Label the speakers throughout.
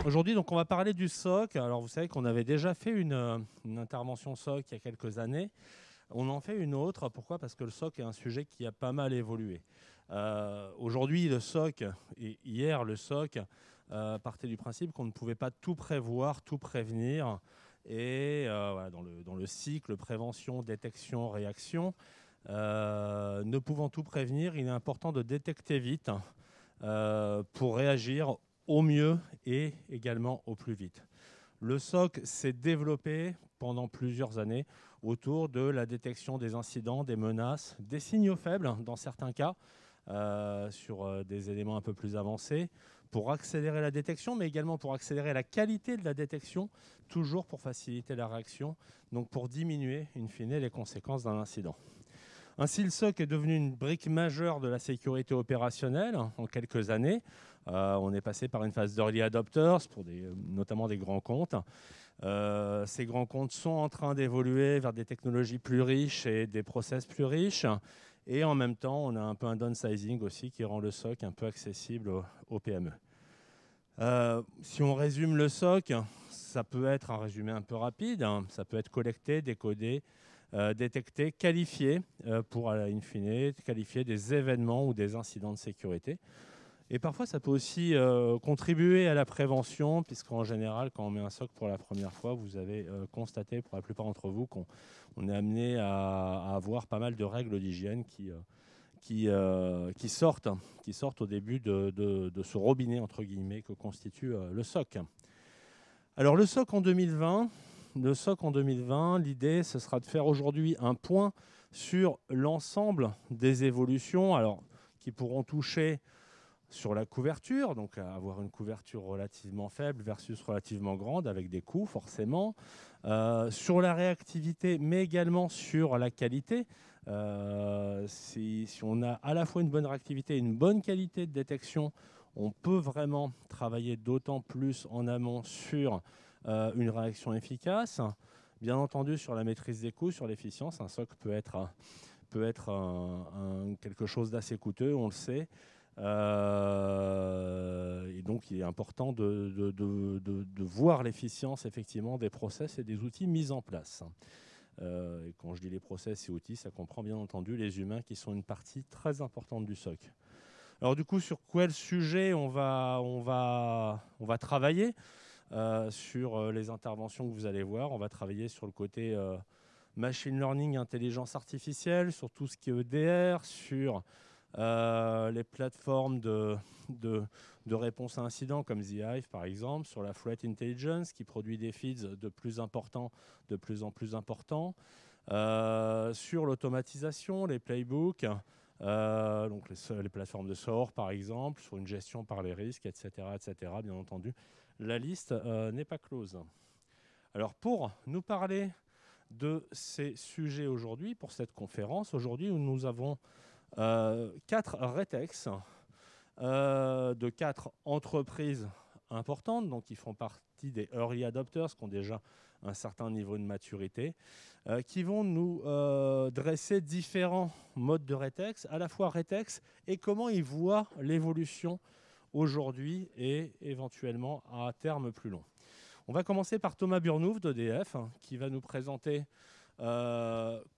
Speaker 1: Aujourd'hui, donc, on va parler du SOC. Alors, vous savez qu'on avait déjà fait une intervention SOC il y a quelques années. On en fait une autre. Pourquoi? Parce que le SOC est un sujet qui a pas mal évolué. Aujourd'hui, le SOC, et hier, le SOC partait du principe qu'on ne pouvait pas tout prévoir, tout prévenir. Et voilà, dans le cycle prévention, détection, réaction, ne pouvant tout prévenir, il est important de détecter vite pour réagir au mieux et également au plus vite. Le SOC s'est développé pendant plusieurs années autour de la détection des incidents, des menaces, des signaux faibles dans certains cas, sur des éléments un peu plus avancés, pour accélérer la détection, mais également pour accélérer la qualité de la détection, toujours pour faciliter la réaction, donc pour diminuer, in fine, les conséquences d'un incident. Ainsi, le SOC est devenu une brique majeure de la sécurité opérationnelle en quelques années. On est passé par une phase d'early adopters, pour notamment des grands comptes. Ces grands comptes sont en train d'évoluer vers des technologies plus riches et des process plus riches. Et en même temps, on a un peu un downsizing aussi qui rend le SOC un peu accessible aux PME. Si on résume le SOC, ça peut être un résumé un peu rapide. Ça peut être collecté, décodé, détecter, qualifier pour, in fine, qualifier des événements ou des incidents de sécurité. Et parfois, ça peut aussi contribuer à la prévention, puisqu'en général, quand on met un SOC pour la première fois, vous avez constaté, pour la plupart d'entre vous, qu'on est amené à avoir pas mal de règles d'hygiène qui sortent au début de ce robinet, entre guillemets, que constitue le SOC. Alors, le SOC en 2020... l'idée, ce sera de faire aujourd'hui un point sur l'ensemble des évolutions, alors, qui pourront toucher sur la couverture, donc avoir une couverture relativement faible versus relativement grande, avec des coûts forcément, sur la réactivité, mais également sur la qualité. Si on a à la fois une bonne réactivité et une bonne qualité de détection, on peut vraiment travailler d'autant plus en amont sur une réaction efficace. Bien entendu, sur la maîtrise des coûts, sur l'efficience, un SOC peut être quelque chose d'assez coûteux, on le sait. Et donc, il est important de voir l'efficience effectivement des process et des outils mis en place. Et quand je dis les process et outils, ça comprend bien entendu les humains qui sont une partie très importante du SOC. Alors du coup, sur quel sujet on va travailler sur les interventions que vous allez voir. On va travailler sur le côté machine learning, intelligence artificielle, sur tout ce qui est EDR, sur les plateformes de réponse à incidents comme The Hive par exemple, sur la Threat Intelligence qui produit des feeds de plus en plus importants, sur l'automatisation, les playbooks, donc les plateformes de SOAR par exemple, sur une gestion par les risques, etc. Bien entendu, la liste n'est pas close. Alors pour nous parler de ces sujets aujourd'hui, pour cette conférence, aujourd'hui nous avons 4 RETEX de 4 entreprises importantes, donc qui font partie des early adopters, qui ont déjà un certain niveau de maturité, qui vont nous dresser différents modes de RETEX, à la fois RETEX et comment ils voient l'évolution aujourd'hui et éventuellement à terme plus long. On va commencer par Thomas Burnouf d'EDF, qui va nous présenter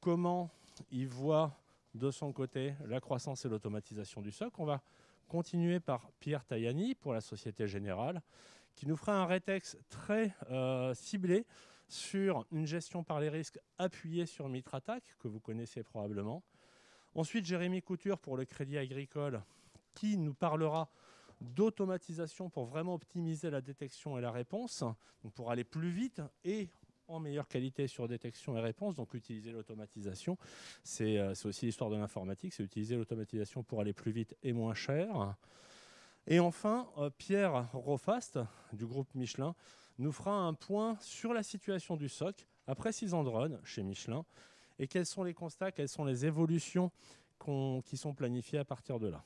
Speaker 1: comment il voit de son côté la croissance et l'automatisation du SOC. On va continuer par Pierre Tajani pour la Société Générale, qui nous fera un RETEX très ciblé sur une gestion par les risques appuyée sur Mitrattack, que vous connaissez probablement. Ensuite, Jérémy Couture pour le Crédit Agricole, qui nous parlera d'automatisation pour vraiment optimiser la détection et la réponse, donc pour aller plus vite et en meilleure qualité sur détection et réponse, donc utiliser l'automatisation. C'est aussi l'histoire de l'informatique, c'est utiliser l'automatisation pour aller plus vite et moins cher. Et enfin, Pierre Rofast, du groupe Michelin, nous fera un point sur la situation du SOC après 6 ans de run chez Michelin et quels sont les constats, quelles sont les évolutions qui sont planifiées à partir de là.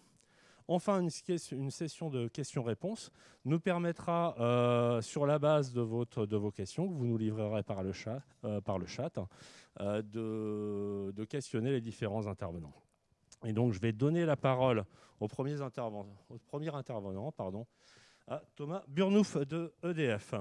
Speaker 1: Enfin, une session de questions-réponses nous permettra, sur la base de vos questions, que vous nous livrerez par le chat, de questionner les différents intervenants. Et donc, je vais donner la parole au premier intervenant, à Thomas Burnouf de EDF.